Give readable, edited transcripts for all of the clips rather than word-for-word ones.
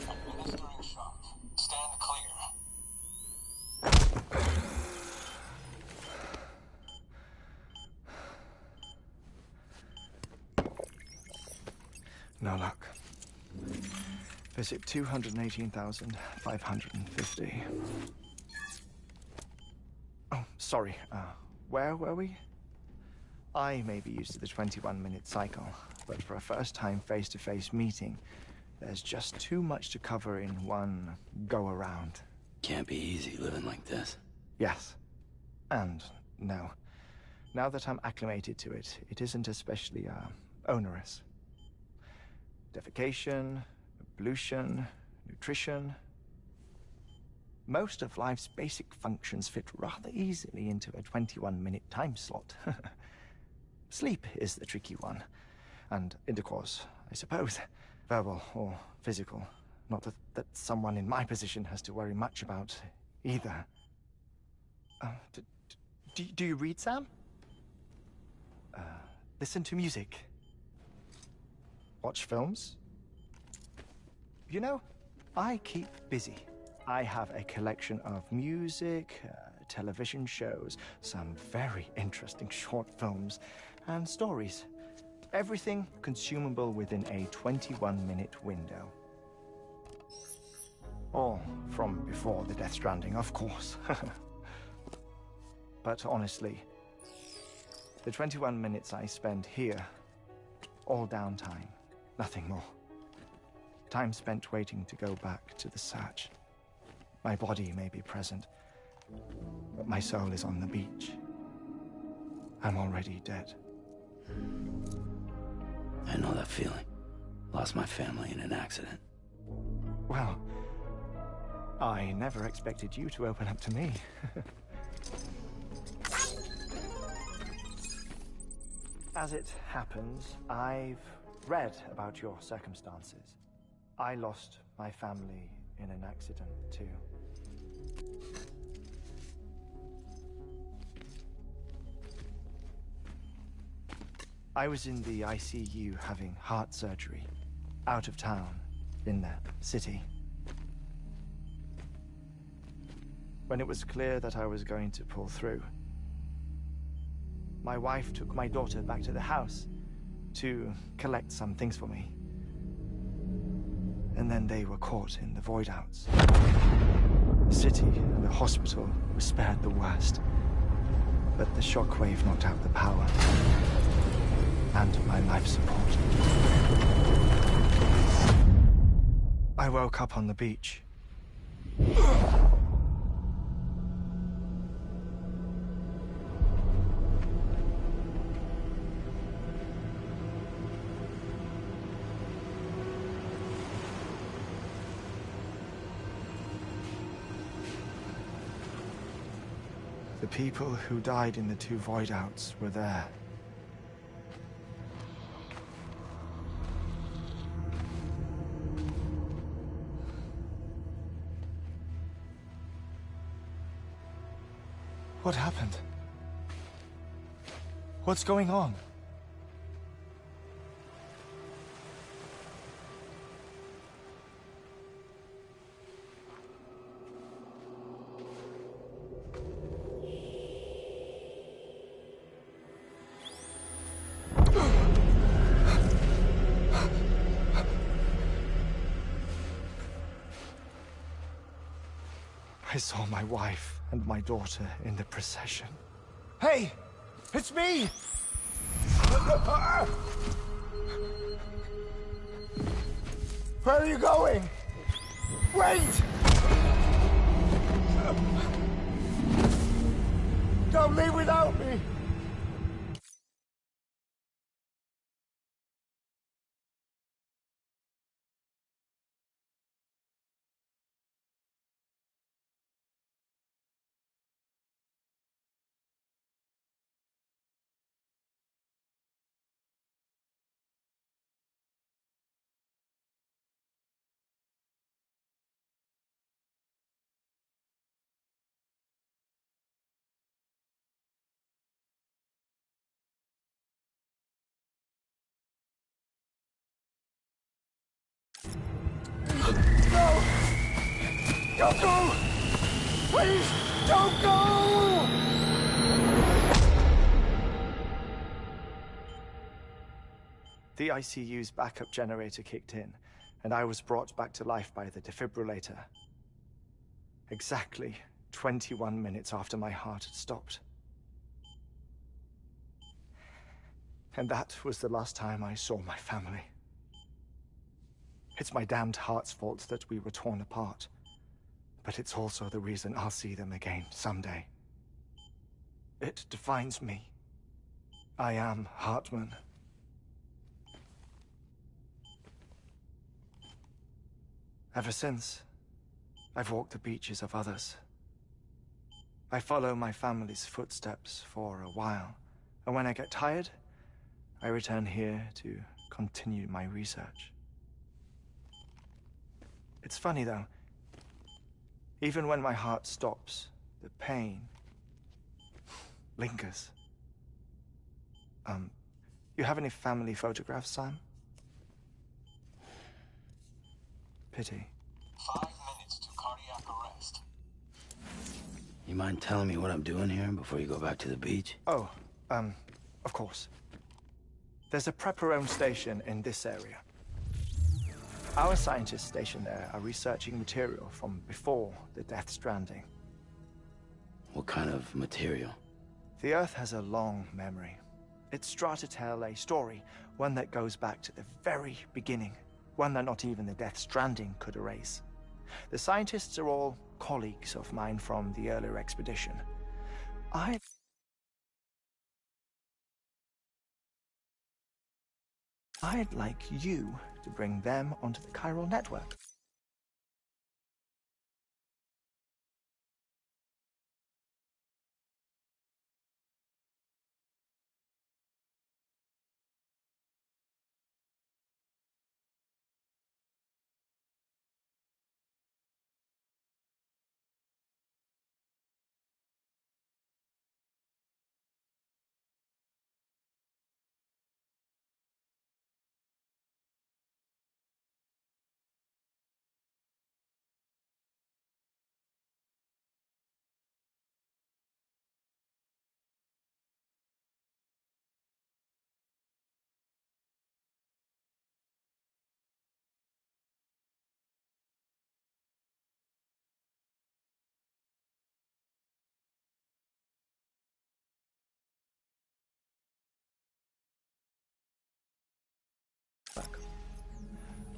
Administering shock. Stand clear. No luck. Visit 218,550. Oh, sorry. Where were we? I may be used to the 21-minute cycle, but for a first-time face-to-face meeting, there's just too much to cover in one go-around. Can't be easy living like this. Yes. And no. Now that I'm acclimated to it, it isn't especially, onerous. Defecation, ablution, nutrition. Most of life's basic functions fit rather easily into a 21-minute time slot. Sleep is the tricky one. And intercourse, I suppose. Verbal or physical. Not that someone in my position has to worry much about either. Do you read, Sam? Listen to music. Watch films. You know, I keep busy. I have a collection of music, television shows, some very interesting short films, and stories. Everything consumable within a 21-minute window. All from before the Death Stranding, of course. But honestly, the 21 minutes I spend here, all downtime, nothing more. Time spent waiting to go back to the search. My body may be present, but my soul is on the beach. I'm already dead. I know that feeling. Lost my family in an accident. Well, I never expected you to open up to me. As it happens, I've read about your circumstances. I lost my family in an accident, too. I was in the ICU having heart surgery, out of town, in the city. When it was clear that I was going to pull through, my wife took my daughter back to the house to collect some things for me. And then they were caught in the void-outs. The city and the hospital were spared the worst, but the shockwave knocked out the power and my life support. I woke up on the beach. The people who died in the two void-outs were there. What happened? What's going on? I saw my wife and my daughter in the procession. Hey! It's me! Where are you going? Wait! Don't leave without me! Don't go! Please, don't go! The ICU's backup generator kicked in, and I was brought back to life by the defibrillator. Exactly 21 minutes after my heart had stopped. And that was the last time I saw my family. It's my damned heart's fault that we were torn apart. But it's also the reason I'll see them again someday. It defines me. I am Hartman. Ever since, I've walked the beaches of others. I follow my family's footsteps for a while, and when I get tired, I return here to continue my research. It's funny though, even when my heart stops, the pain lingers. You have any family photographs, Sam? Pity. 5 minutes to cardiac arrest. You mind telling me what I'm doing here before you go back to the beach? Oh, of course. There's a prepper-owned station in this area. Our scientists stationed there are researching material from before the Death Stranding. What kind of material? The Earth has a long memory. It's trying to tell a story, one that goes back to the very beginning, one that not even the Death Stranding could erase. The scientists are all colleagues of mine from the earlier expedition. I'd like you to bring them onto the chiral network.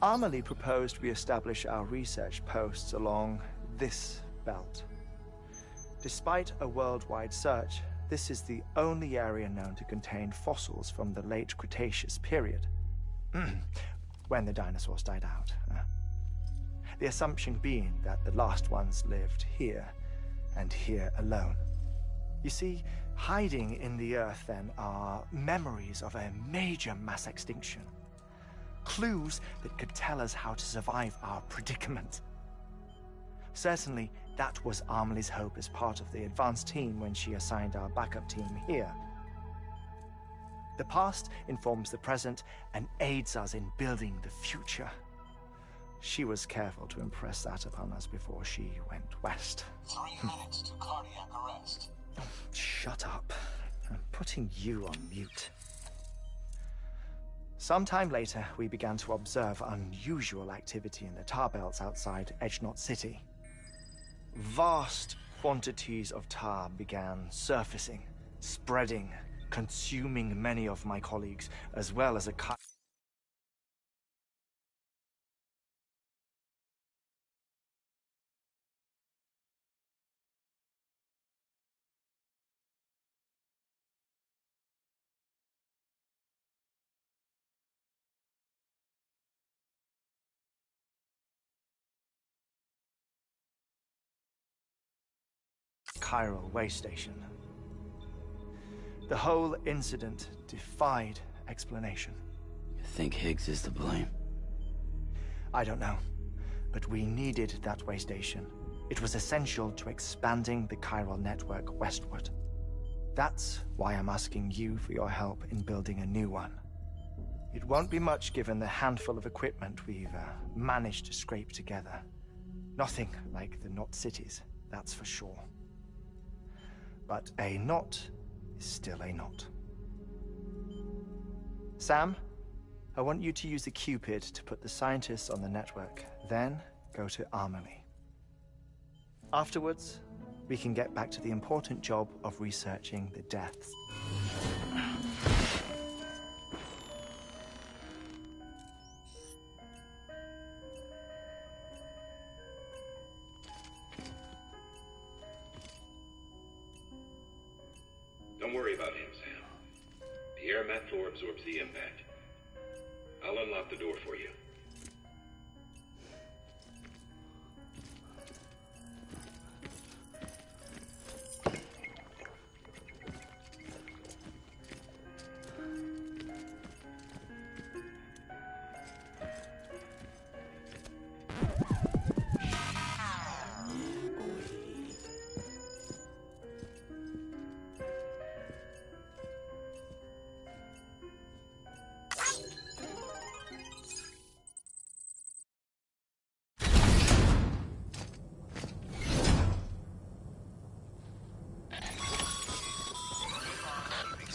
Amelie proposed we establish our research posts along this belt. Despite a worldwide search, this is the only area known to contain fossils from the late Cretaceous period, when the dinosaurs died out. The assumption being that the last ones lived here, and here alone. You see, hiding in the Earth then are memories of a major mass extinction. Clues that could tell us how to survive our predicament. Certainly, that was Amelie's hope as part of the advanced team when she assigned our backup team here. The past informs the present and aids us in building the future. She was careful to impress that upon us before she went west. 3 minutes to cardiac arrest. Oh, shut up. I'm putting you on mute. Sometime later, we began to observe unusual activity in the tar belts outside Edgenot City. Vast quantities of tar began surfacing, spreading, consuming many of my colleagues, as well as a chiral way station. The whole incident defied explanation. You think Higgs is to blame? I don't know, but we needed that way station. It was essential to expanding the chiral network westward. That's why I'm asking you for your help in building a new one. It won't be much given the handful of equipment we've managed to scrape together. Nothing like the Knot cities, that's for sure. But a knot is still a knot. Sam, I want you to use the Cupid to put the scientists on the network, then go to Armory. Afterwards, we can get back to the important job of researching the deaths. Don't worry about him, Sam. The air mat floor absorbs the impact. I'll unlock the door for you.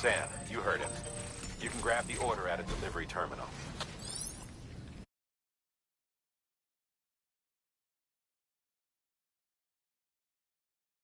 Sam, you heard him. You can grab the order at a delivery terminal.